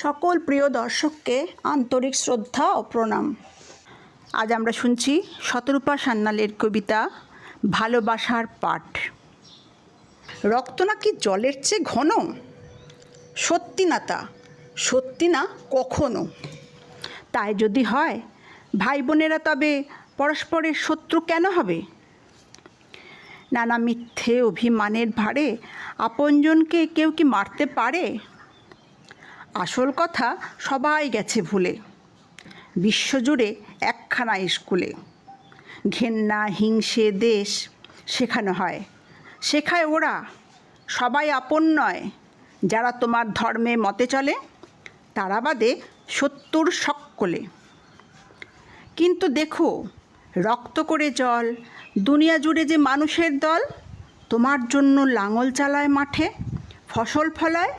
সকল প্রিয় দর্শককে আন্তরিক শ্রদ্ধা ও প্রণাম। আজ আমরা শুনছি শতরূপা সান্যালের কবিতা ভালোবাসার পাঠ। রক্ত নাকি জলের চেয়ে ঘন? সত্যি না তা, সত্যি না কখনো। তাই যদি হয় ভাই বোনেরা তবে পরস্পরের শত্রু কেন হবে? নানা মিথ্যে অভিমানের ভারে আপনজনকে কেউ কি মারতে পারে? আসল কথা সবাই গেছে ভুলে, বিশ্বজুড়ে একখানা স্কুলে ঘেন্না হিংসে দেশ শেখানো হয়। শেখায় ওরা, সবাই আপন নয়। যারা তোমার ধর্মে মতে চলে তারা বাদে শত্রুর সকলে। কিন্তু দেখো রক্ত করে জল দুনিয়া জুড়ে যে মানুষের দল তোমার জন্য লাঙল চালায় মাঠে, ফসল ফলায়,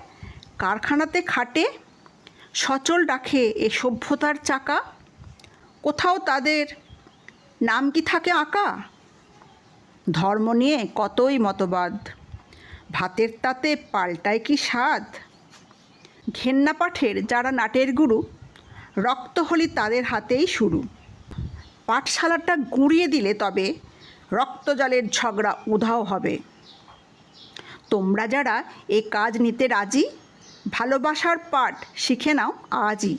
কারখানাতে খাটে, সচল রাখে এ সভ্যতার চাকা। কোথাও তাদের নাম কি থাকে আঁকা? ধর্ম নিয়ে কতই মতবাদ, ভাতের তাতে পাল্টায় কি স্বাদ। ঘেন্না পাঠের যারা নাটের গুরু, রক্তহলি তাদের হাতেই শুরু। পাঠশালাটা গুঁড়িয়ে দিলে তবে রক্তজলের ঝগড়া উধাও হবে। তোমরা যারা এ কাজ নিতে রাজি, ভালোবাসার পাঠ শিখে নাও আজই।